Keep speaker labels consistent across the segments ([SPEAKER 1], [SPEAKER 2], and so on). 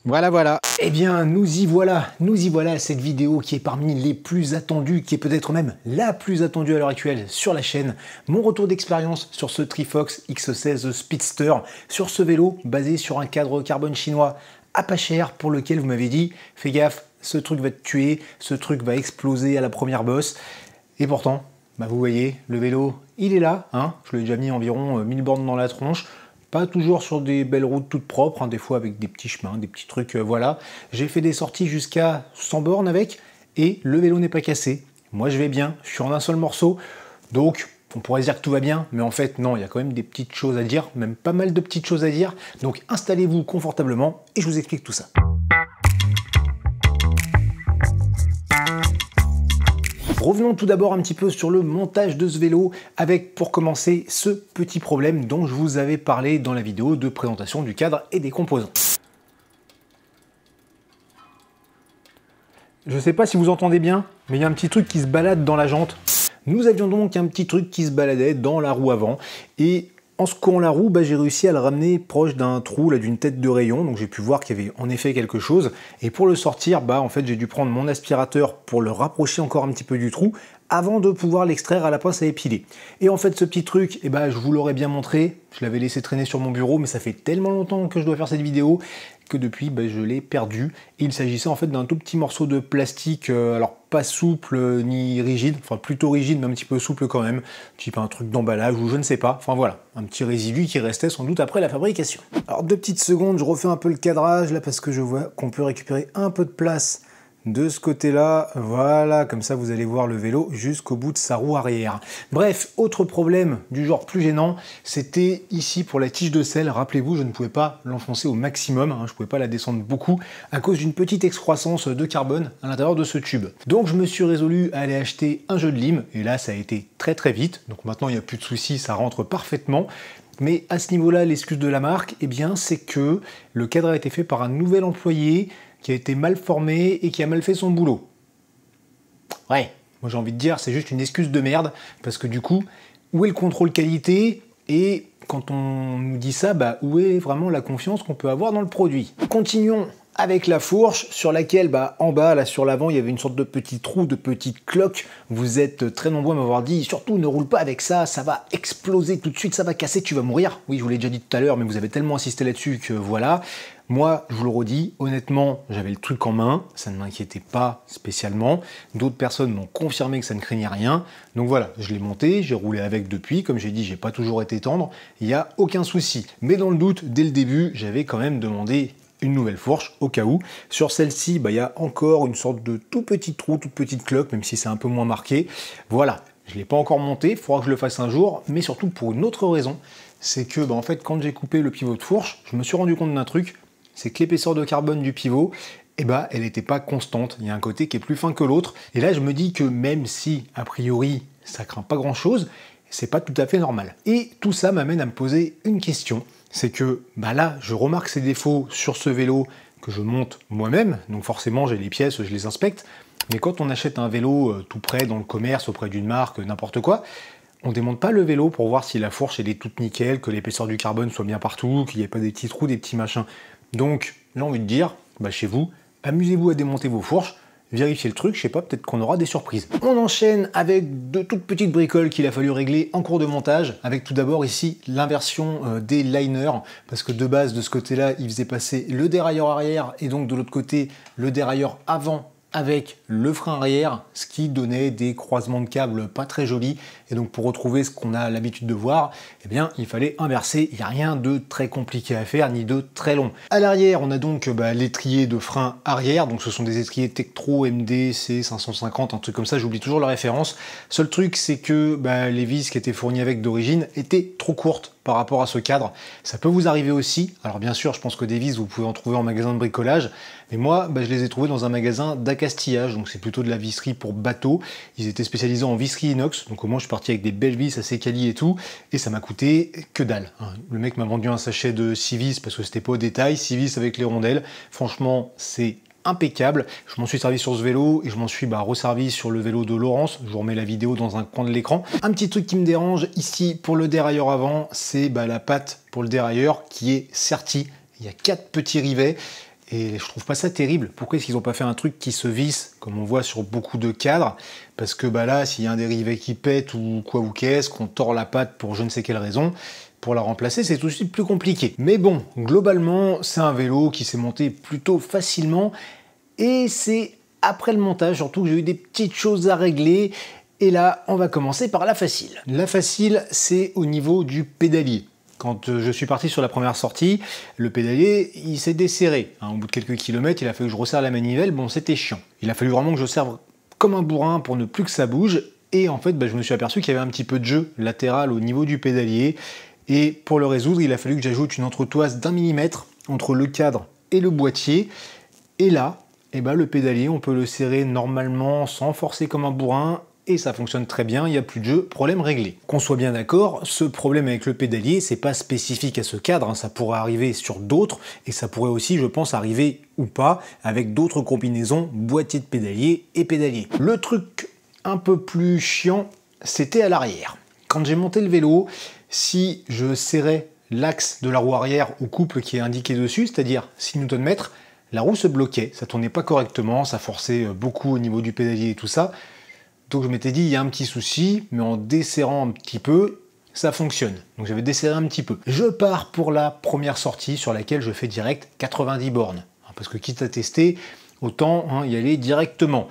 [SPEAKER 1] Voilà. Eh bien, nous y voilà, cette vidéo qui est parmi les plus attendues, qui est peut-être même la plus attendue à l'heure actuelle sur la chaîne. Mon retour d'expérience sur ce Trifox X16 Speedster, sur ce vélo basé sur un cadre carbone chinois à pas cher pour lequel vous m'avez dit, fais gaffe, ce truc va te tuer, ce truc va exploser à la première bosse. Et pourtant, vous voyez, le vélo, il est là, hein, je lui ai déjà mis environ 1000 bornes dans la tronche. Pas toujours sur des belles routes toutes propres, hein, des fois avec des petits chemins, des petits trucs, voilà. J'ai fait des sorties jusqu'à 100 bornes avec, et le vélo n'est pas cassé. Moi je vais bien, je suis en un seul morceau, donc on pourrait dire que tout va bien, mais en fait non, il y a quand même des petites choses à dire, même pas mal de petites choses à dire. Donc installez-vous confortablement et je vous explique tout ça. Revenons tout d'abord un petit peu sur le montage de ce vélo avec, pour commencer, ce petit problème dont je vous avais parlé dans la vidéo de présentation du cadre et des composants. Je ne sais pas si vous entendez bien, mais il y a un petit truc qui se balade dans la jante. Nous avions donc un petit truc qui se baladait dans la roue avant et en secouant la roue, j'ai réussi à le ramener proche d'un trou, d'une tête de rayon, donc j'ai pu voir qu'il y avait en effet quelque chose. Et pour le sortir, en fait, j'ai dû prendre mon aspirateur pour le rapprocher encore un petit peu du trou, avant de pouvoir l'extraire à la pince à épiler. Et en fait, ce petit truc, je vous l'aurais bien montré, je l'avais laissé traîner sur mon bureau, mais ça fait tellement longtemps que je dois faire cette vidéo, que depuis, je l'ai perdu. Et il s'agissait en fait d'un tout petit morceau de plastique, alors pas souple ni rigide, enfin plutôt rigide, mais un petit peu souple quand même, type un truc d'emballage ou je ne sais pas, enfin voilà, un petit résidu qui restait sans doute après la fabrication. Alors 2 petites secondes, je refais un peu le cadrage là parce que je vois qu'on peut récupérer un peu de place de ce côté-là, voilà, comme ça vous allez voir le vélo jusqu'au bout de sa roue arrière. Bref, autre problème du genre plus gênant, c'était ici pour la tige de selle. Rappelez-vous, je ne pouvais pas l'enfoncer au maximum, je ne pouvais pas la descendre beaucoup à cause d'une petite excroissance de carbone à l'intérieur de ce tube. Donc je me suis résolu à aller acheter un jeu de lime, et là ça a été très vite, donc maintenant il n'y a plus de soucis, ça rentre parfaitement. Mais à ce niveau-là, l'excuse de la marque, c'est que le cadre a été fait par un nouvel employé qui a été mal formé et qui a mal fait son boulot. Ouais, moi j'ai envie de dire, c'est juste une excuse de merde, parce que du coup, où est le contrôle qualité? Et quand on nous dit ça, où est vraiment la confiance qu'on peut avoir dans le produit? Continuons avec la fourche sur laquelle, en bas, là sur l'avant, il y avait une sorte de petit trou, de petite cloque. Vous êtes très nombreux à m'avoir dit, surtout ne roule pas avec ça, ça va exploser tout de suite, ça va casser, tu vas mourir. Oui, je vous l'ai déjà dit tout à l'heure, mais vous avez tellement insisté là-dessus que voilà. Moi, je vous le redis, honnêtement, j'avais le truc en main, ça ne m'inquiétait pas spécialement. D'autres personnes m'ont confirmé que ça ne craignait rien. Donc voilà, je l'ai monté, j'ai roulé avec depuis. Comme j'ai dit, j'ai pas toujours été tendre, il n'y a aucun souci. Mais dans le doute, dès le début, j'avais quand même demandé une nouvelle fourche au cas où. Sur celle-ci, il y a encore une sorte de tout petit trou, toute petite cloque, même si c'est un peu moins marqué. Voilà, je ne l'ai pas encore monté, il faudra que je le fasse un jour, mais surtout pour une autre raison, c'est que en fait, quand j'ai coupé le pivot de fourche, je me suis rendu compte d'un truc, c'est que l'épaisseur de carbone du pivot, elle n'était pas constante. Il y a un côté qui est plus fin que l'autre. Et là, je me dis que même si, a priori, ça craint pas grand-chose, c'est pas tout à fait normal. Et tout ça m'amène à me poser une question. C'est que là, je remarque ces défauts sur ce vélo que je monte moi-même. Donc forcément, j'ai les pièces, je les inspecte. Mais quand on achète un vélo tout près dans le commerce, auprès d'une marque, n'importe quoi, on démonte pas le vélo pour voir si la fourche elle est toute nickel, que l'épaisseur du carbone soit bien partout, qu'il n'y ait pas des petits trous, des petits machins. Donc, j'ai envie de dire, chez vous, amusez-vous à démonter vos fourches, vérifiez le truc, je sais pas, peut-être qu'on aura des surprises. On enchaîne avec de toutes petites bricoles qu'il a fallu régler en cours de montage, avec tout d'abord ici l'inversion des liners, parce que de base, de ce côté-là, il faisait passer le dérailleur arrière, et donc de l'autre côté, le dérailleur avant avec le frein arrière, ce qui donnait des croisements de câbles pas très jolis. Et donc pour retrouver ce qu'on a l'habitude de voir, il fallait inverser. Il n'y a rien de très compliqué à faire, ni de très long. À l'arrière, on a donc l'étrier de frein arrière. Donc ce sont des étriers Tektro MD C550, un truc comme ça, j'oublie toujours la référence. Seul truc, c'est que les vis qui étaient fournies avec d'origine étaient trop courtes par rapport à ce cadre. Ça peut vous arriver aussi. Alors bien sûr, je pense que des vis, vous pouvez en trouver en magasin de bricolage. Mais moi, je les ai trouvés dans un magasin d'accastillage. Donc c'est plutôt de la visserie pour bateau. Ils étaient spécialisés en visserie inox. Donc au moins, je suis parti avec des belles vis assez quali et tout. Et ça m'a coûté que dalle. Le mec m'a vendu un sachet de 6 vis parce que c'était pas au détail. 6 vis avec les rondelles. Franchement, c'est impeccable. Je m'en suis servi sur ce vélo et je m'en suis resservi sur le vélo de Laurence. Je vous remets la vidéo dans un coin de l'écran. Un petit truc qui me dérange ici pour le dérailleur avant, c'est la patte pour le dérailleur qui est sertie. Il y a 4 petits rivets et je trouve pas ça terrible. Pourquoi est-ce qu'ils n'ont pas fait un truc qui se visse, comme on voit sur beaucoup de cadres? Parce que bah là, s'il y a un dérivé qui pète ou quoi ou qu'est-ce, qu'on tord la patte pour je ne sais quelle raison, pour la remplacer, c'est tout de suite plus compliqué. Mais bon, globalement, c'est un vélo qui s'est monté plutôt facilement, et c'est après le montage, surtout que j'ai eu des petites choses à régler. Et là, on va commencer par la facile. La facile, c'est au niveau du pédalier. Quand je suis parti sur la première sortie, le pédalier, il s'est desserré. Au bout de quelques kilomètres, il a fallu que je resserre la manivelle. Bon, c'était chiant. Il a fallu vraiment que je serve comme un bourrin pour ne plus que ça bouge. Et en fait, je me suis aperçu qu'il y avait un petit peu de jeu latéral au niveau du pédalier. Et pour le résoudre, il a fallu que j'ajoute une entretoise d'1 millimètre entre le cadre et le boîtier. Et là, le pédalier, on peut le serrer normalement sans forcer comme un bourrin. Et ça fonctionne très bien, il n'y a plus de jeu, problème réglé. Qu'on soit bien d'accord, ce problème avec le pédalier, c'est pas spécifique à ce cadre, ça pourrait arriver sur d'autres, et ça pourrait aussi, je pense, arriver ou pas avec d'autres combinaisons, boîtier de pédalier et pédalier. Le truc un peu plus chiant, c'était à l'arrière. Quand j'ai monté le vélo, si je serrais l'axe de la roue arrière au couple qui est indiqué dessus, c'est-à-dire 6 Nm, la roue se bloquait, ça tournait pas correctement, ça forçait beaucoup au niveau du pédalier et tout ça. Donc je m'étais dit, il y a un petit souci, mais en desserrant un petit peu, ça fonctionne. Donc j'avais desserré un petit peu. Je pars pour la première sortie sur laquelle je fais direct 90 bornes. Parce que quitte à tester, autant y aller directement.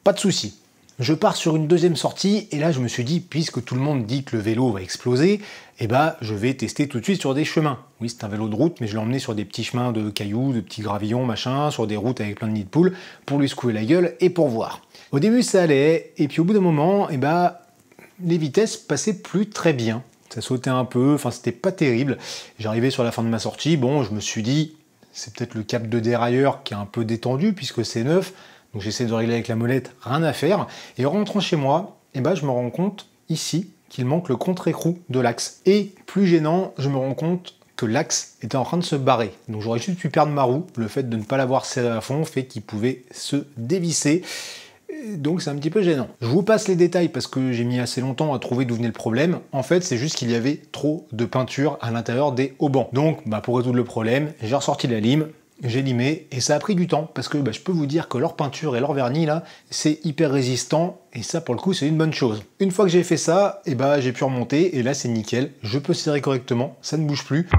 [SPEAKER 1] Pas de souci. Je pars sur une deuxième sortie, et là je me suis dit, puisque tout le monde dit que le vélo va exploser, je vais tester tout de suite sur des chemins. Oui, c'est un vélo de route, mais je l'ai emmené sur des petits chemins de cailloux, de petits gravillons, machin, sur des routes avec plein de nids de poules, pour lui secouer la gueule et pour voir. Au début ça allait, et puis au bout d'un moment, les vitesses passaient plus très bien. Ça sautait un peu, enfin c'était pas terrible. J'arrivais sur la fin de ma sortie, bon, je me suis dit, c'est peut-être le cap de dérailleur qui est un peu détendu, puisque c'est neuf, donc j'essaie de régler avec la molette, rien à faire. Et en rentrant chez moi, je me rends compte, ici, qu'il manque le contre-écrou de l'axe. Et plus gênant, je me rends compte que l'axe était en train de se barrer. Donc j'aurais juste pu perdre ma roue. Le fait de ne pas l'avoir serré à fond fait qu'il pouvait se dévisser. Donc c'est un petit peu gênant. Je vous passe les détails parce que j'ai mis assez longtemps à trouver d'où venait le problème. En fait, c'est juste qu'il y avait trop de peinture à l'intérieur des haubans. Donc pour résoudre le problème, j'ai ressorti la lime, j'ai limé, et ça a pris du temps parce que je peux vous dire que leur peinture et leur vernis là, c'est hyper résistant, et ça pour le coup c'est une bonne chose. Une fois que j'ai fait ça, j'ai pu remonter, et là c'est nickel, je peux serrer correctement, ça ne bouge plus.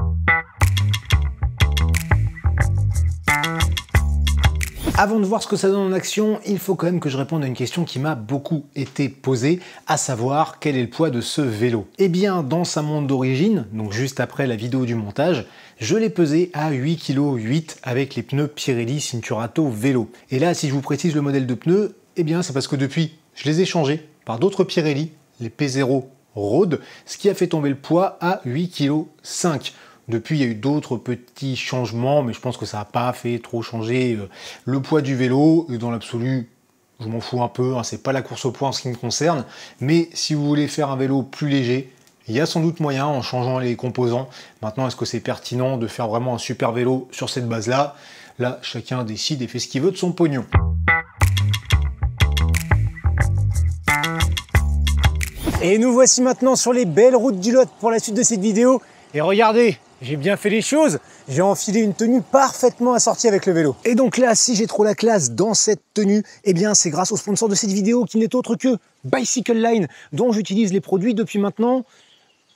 [SPEAKER 1] Avant de voir ce que ça donne en action, il faut quand même que je réponde à une question qui m'a beaucoup été posée, à savoir quel est le poids de ce vélo. Eh bien, dans sa montre d'origine, donc juste après la vidéo du montage, je l'ai pesé à 8,8 kg avec les pneus Pirelli Cinturato Vélo. Et là, si je vous précise le modèle de pneus, c'est parce que depuis, je les ai changés par d'autres Pirelli, les P0 Road, ce qui a fait tomber le poids à 8,5 kg. Depuis, il y a eu d'autres petits changements, mais je pense que ça n'a pas fait trop changer le poids du vélo. Et dans l'absolu, je m'en fous un peu, c'est pas la course au poids en ce qui me concerne. Mais si vous voulez faire un vélo plus léger, il y a sans doute moyen en changeant les composants. Maintenant, est-ce que c'est pertinent de faire vraiment un super vélo sur cette base-là? Là, chacun décide et fait ce qu'il veut de son pognon. Et nous voici maintenant sur les belles routes du Lot pour la suite de cette vidéo. Et regardez, j'ai bien fait les choses, j'ai enfilé une tenue parfaitement assortie avec le vélo. Et donc là, si j'ai trop la classe dans cette tenue, c'est grâce au sponsor de cette vidéo qui n'est autre que Bicycle Line, dont j'utilise les produits depuis maintenant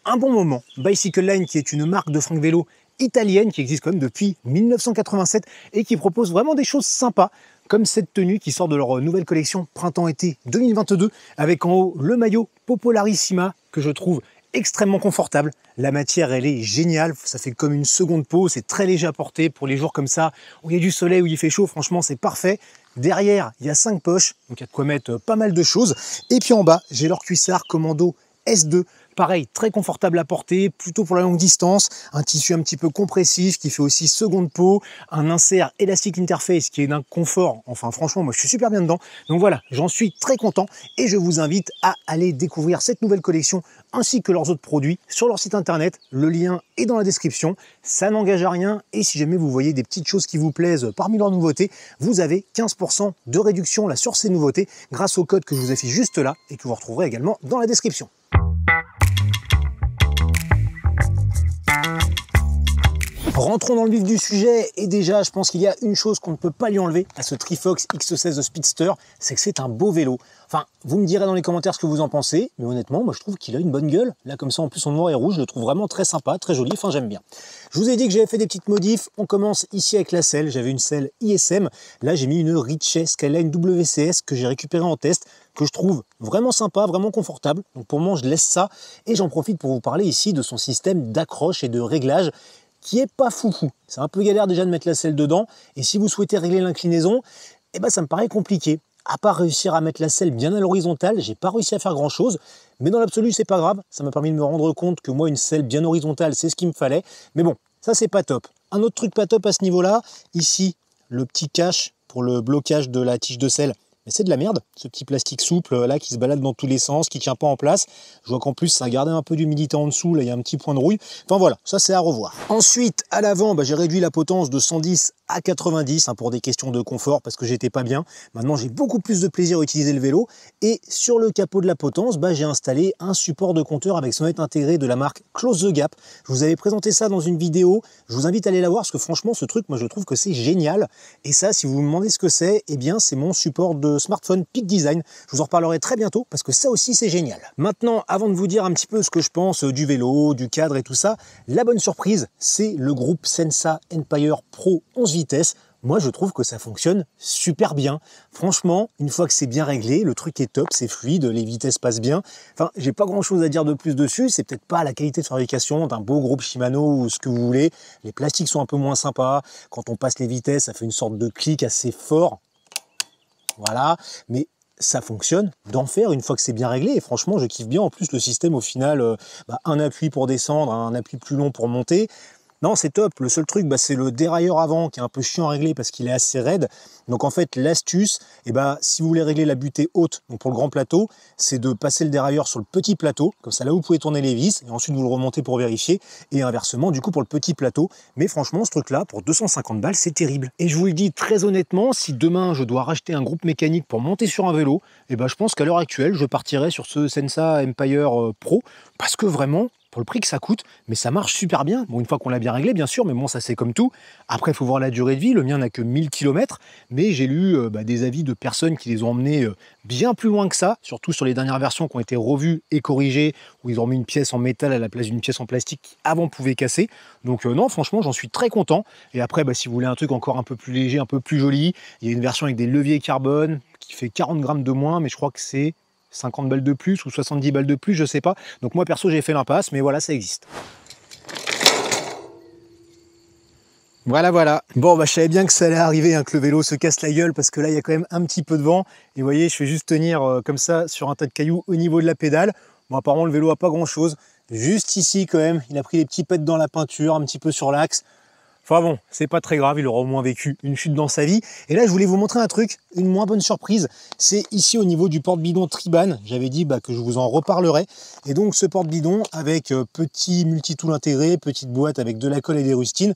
[SPEAKER 1] un bon moment. Bicycle Line qui est une marque de fringues vélo italienne qui existe quand même depuis 1987 et qui propose vraiment des choses sympas, comme cette tenue qui sort de leur nouvelle collection printemps-été 2022, avec en haut le maillot Popolarissima que je trouve extrêmement confortable. La matière, elle est géniale, ça fait comme une seconde peau, c'est très léger à porter pour les jours comme ça, où il y a du soleil, où il fait chaud, franchement c'est parfait. Derrière, il y a 5 poches, donc il y a de quoi mettre pas mal de choses. Et puis en bas, j'ai leur cuissard Commando S2, pareil, très confortable à porter, plutôt pour la longue distance, un tissu un petit peu compressif qui fait aussi seconde peau, un insert élastique interface qui est d'un confort, enfin franchement moi je suis super bien dedans. Donc voilà, j'en suis très content et je vous invite à aller découvrir cette nouvelle collection ainsi que leurs autres produits sur leur site internet, le lien est dans la description, ça n'engage à rien et si jamais vous voyez des petites choses qui vous plaisent parmi leurs nouveautés, vous avez 15% de réduction là sur ces nouveautés grâce au code que je vous affiche juste là et que vous retrouverez également dans la description. Rentrons dans le vif du sujet, et déjà je pense qu'il y a une chose qu'on ne peut pas lui enlever à ce Trifox X16 Speedster, c'est que c'est un beau vélo. Enfin, vous me direz dans les commentaires ce que vous en pensez, mais honnêtement, moi je trouve qu'il a une bonne gueule. Là comme ça, en plus en noir et rouge, je le trouve vraiment très sympa, très joli, enfin j'aime bien. Je vous ai dit que j'avais fait des petites modifs, on commence ici avec la selle, j'avais une selle ISM, là j'ai mis une Ritchey Skyline WCS que j'ai récupérée en test, que je trouve vraiment sympa, vraiment confortable. Donc pour moi, je laisse ça, et j'en profite pour vous parler ici de son système d'accroche et de réglage, qui est pas foufou. C'est un peu galère déjà de mettre la selle dedans, et si vous souhaitez régler l'inclinaison, eh ben ça me paraît compliqué. À part réussir à mettre la selle bien à l'horizontale, j'ai pas réussi à faire grand chose, mais dans l'absolu c'est pas grave, ça m'a permis de me rendre compte que moi une selle bien horizontale c'est ce qu'il me fallait, mais bon, ça c'est pas top. Un autre truc pas top à ce niveau-là, ici, le petit cache pour le blocage de la tige de selle. Mais c'est de la merde, ce petit plastique souple là qui se balade dans tous les sens, qui tient pas en place. Je vois qu'en plus ça a gardé un peu d'humidité en dessous, là il y a un petit point de rouille. Enfin voilà, ça c'est à revoir. Ensuite, à l'avant, j'ai réduit la potence de 110 à 90 pour des questions de confort parce que j'étais pas bien. Maintenant j'ai beaucoup plus de plaisir à utiliser le vélo. Et sur le capot de la potence, j'ai installé un support de compteur avec sonnette intégrée de la marque Close the Gap. Je vous avais présenté ça dans une vidéo, je vous invite à aller la voir parce que franchement ce truc, moi je trouve que c'est génial. Et ça, si vous me demandez ce que c'est, eh bien c'est mon support de smartphone Peak Design. Je vous en reparlerai très bientôt parce que ça aussi c'est génial. Maintenant, avant de vous dire un petit peu ce que je pense du vélo, du cadre et tout ça, la bonne surprise, c'est le groupe Sensa Empire Pro 11 vitesses. Moi, je trouve que ça fonctionne super bien. Franchement, une fois que c'est bien réglé, le truc est top, c'est fluide, les vitesses passent bien. Enfin, j'ai pas grand chose à dire de plus dessus. C'est peut-être pas la qualité de fabrication d'un beau groupe Shimano ou ce que vous voulez. Les plastiques sont un peu moins sympas. Quand on passe les vitesses, ça fait une sorte de clic assez fort. Voilà, mais ça fonctionne d'enfer une fois que c'est bien réglé. Et franchement, je kiffe bien. En plus, le système, au final, un appui pour descendre, un appui plus long pour monter. Non, c'est top. Le seul truc, c'est le dérailleur avant qui est un peu chiant à régler parce qu'il est assez raide. Donc en fait, l'astuce, si vous voulez régler la butée haute, donc pour le grand plateau, c'est de passer le dérailleur sur le petit plateau. Comme ça, là, vous pouvez tourner les vis et ensuite vous le remontez pour vérifier. Et inversement, du coup, pour le petit plateau. Mais franchement, ce truc-là, pour 250 balles, c'est terrible. Et je vous le dis très honnêtement, si demain, je dois racheter un groupe mécanique pour monter sur un vélo, je pense qu'à l'heure actuelle, je partirai sur ce Sensa Empire Pro parce que vraiment, pour le prix que ça coûte, mais ça marche super bien. Bon, une fois qu'on l'a bien réglé, bien sûr, mais bon, ça c'est comme tout. Après, il faut voir la durée de vie. Le mien n'a que 1000 km, mais j'ai lu des avis de personnes qui les ont emmenés bien plus loin que ça, surtout sur les dernières versions qui ont été revues et corrigées, où ils ont mis une pièce en métal à la place d'une pièce en plastique qui avant pouvait casser. Donc non, franchement, j'en suis très content. Et après, si vous voulez un truc encore un peu plus léger, un peu plus joli, il y a une version avec des leviers carbone qui fait 40 grammes de moins, mais je crois que c'est 50 balles de plus ou 70 balles de plus, je sais pas. Donc moi perso j'ai fait l'impasse, mais voilà, ça existe. Voilà. Bon, je savais bien que ça allait arriver, que le vélo se casse la gueule, parce que là il y a quand même un petit peu de vent. Et vous voyez, je fais juste tenir comme ça sur un tas de cailloux au niveau de la pédale. Bon, apparemment le vélo a pas grand chose. Juste ici quand même, il a pris les petits pets dans la peinture, un petit peu sur l'axe. Enfin bon, c'est pas très grave, il aura au moins vécu une chute dans sa vie. Et là, je voulais vous montrer un truc, une moins bonne surprise. C'est ici au niveau du porte-bidon Triban. J'avais dit que je vous en reparlerai. Et donc ce porte-bidon avec petit multitool intégré, petite boîte avec de la colle et des rustines.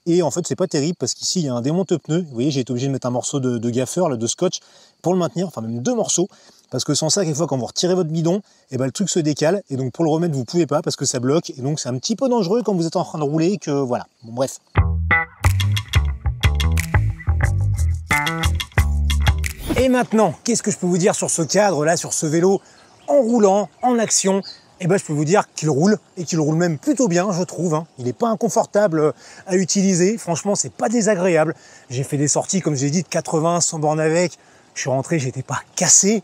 [SPEAKER 1] Et en fait, c'est pas terrible parce qu'ici, il y a un démonte-pneu. Vous voyez, j'ai été obligé de mettre un morceau de gaffeur, de scotch, pour le maintenir, enfin même 2 morceaux. Parce que sans ça, quelquefois, quand vous retirez votre bidon, le truc se décale. Et donc pour le remettre, vous pouvez pas parce que ça bloque. Et donc c'est un petit peu dangereux quand vous êtes en train de rouler. Que voilà. Bon, bref. Et maintenant, qu'est-ce que je peux vous dire sur ce cadre là, sur ce vélo en roulant, en action? Je peux vous dire qu'il roule, et qu'il roule même plutôt bien, je trouve. Il n'est pas inconfortable à utiliser, franchement, c'est pas désagréable. J'ai fait des sorties, comme je l'ai dit, de 80, 100 bornes avec. Je suis rentré, j'étais pas cassé.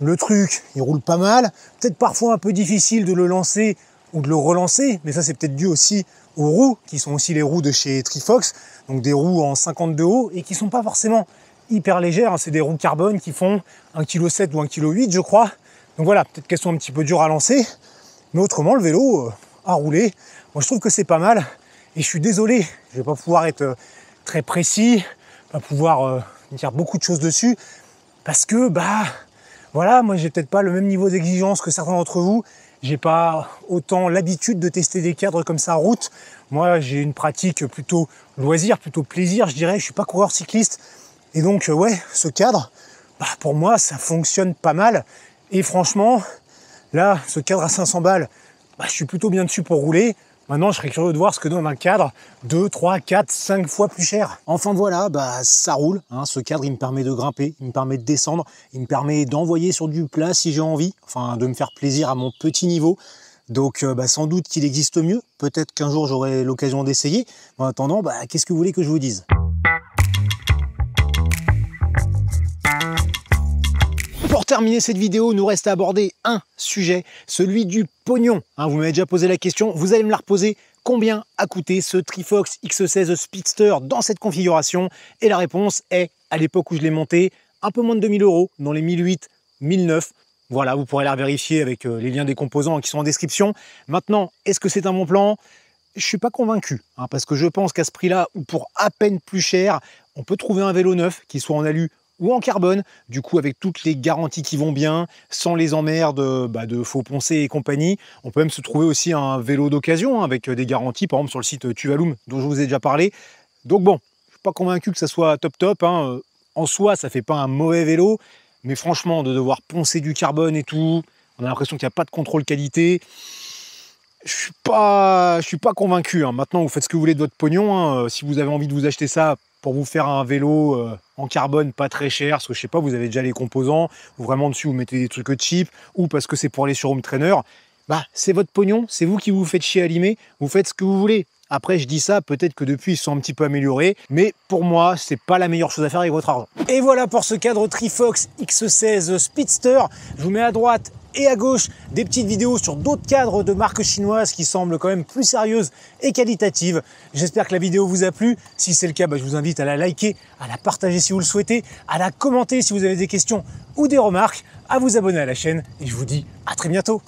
[SPEAKER 1] Le truc, il roule pas mal. Peut-être parfois un peu difficile de le lancer ou de le relancer, mais ça c'est peut-être dû aussi aux roues, qui sont aussi les roues de chez Trifox, donc des roues en 52 haut, et qui sont pas forcément hyper légères, c'est des roues carbone qui font 1,7 kg ou 1,8 kg je crois. Donc voilà, peut-être qu'elles sont un petit peu dures à lancer, mais autrement le vélo à rouler, moi je trouve que c'est pas mal. Et je suis désolé, je vais pas pouvoir être très précis, pas pouvoir dire beaucoup de choses dessus, parce que voilà, moi j'ai peut-être pas le même niveau d'exigence que certains d'entre vous. J'ai pas autant l'habitude de tester des cadres comme ça en route. Moi j'ai une pratique plutôt loisir, plutôt plaisir, je dirais. Je suis pas coureur cycliste. Et donc, ouais, ce cadre, pour moi, ça fonctionne pas mal. Et franchement, là, ce cadre à 500 balles, je suis plutôt bien dessus pour rouler. Maintenant, je serais curieux de voir ce que donne un cadre 2, 3, 4, 5 fois plus cher. Enfin voilà, bah ça roule. Hein. Ce cadre, il me permet de grimper, il me permet de descendre, il me permet d'envoyer sur du plat si j'ai envie, enfin de me faire plaisir à mon petit niveau. Donc sans doute qu'il existe mieux. Peut-être qu'un jour j'aurai l'occasion d'essayer. En attendant, qu'est-ce que vous voulez que je vous dise? Pour terminer cette vidéo, nous reste à aborder un sujet, celui du pognon. Hein, vous m'avez déjà posé la question, vous allez me la reposer. Combien a coûté ce Trifox X16 Speedster dans cette configuration? Et la réponse est, à l'époque où je l'ai monté, un peu moins de 2000 €, dans les 1008, 1009. Voilà, vous pourrez la vérifier avec les liens des composants qui sont en description. Maintenant, est-ce que c'est un bon plan? Je ne suis pas convaincu, hein, parce que je pense qu'à ce prix-là, ou pour à peine plus cher, on peut trouver un vélo neuf qui soit en alu ou en carbone, du coup avec toutes les garanties qui vont bien, sans les emmerdes de faux poncés et compagnie. On peut même se trouver aussi un vélo d'occasion avec des garanties, par exemple sur le site Tuvalum dont je vous ai déjà parlé. Donc bon, je ne suis pas convaincu que ça soit top. Hein. En soi, ça fait pas un mauvais vélo, mais franchement, de devoir poncer du carbone et tout, on a l'impression qu'il n'y a pas de contrôle qualité. Je suis pas convaincu. Hein. Maintenant, vous faites ce que vous voulez de votre pognon. Hein. Si vous avez envie de vous acheter ça pour vous faire un vélo en carbone pas très cher, parce que je sais pas, vous avez déjà les composants, ou vraiment dessus vous mettez des trucs cheap, ou parce que c'est pour aller sur Home Trainer, c'est votre pognon, c'est vous qui vous faites chier à limer, vous faites ce que vous voulez. Après, je dis ça, peut-être que depuis, ils se sont un petit peu améliorés, mais pour moi, c'est pas la meilleure chose à faire avec votre argent. Et voilà pour ce cadre Trifox X16 Speedster. Je vous mets à droite et à gauche des petites vidéos sur d'autres cadres de marques chinoises qui semblent quand même plus sérieuses et qualitatives. J'espère que la vidéo vous a plu. Si c'est le cas, je vous invite à la liker, à la partager si vous le souhaitez, à la commenter si vous avez des questions ou des remarques, à vous abonner à la chaîne et je vous dis à très bientôt.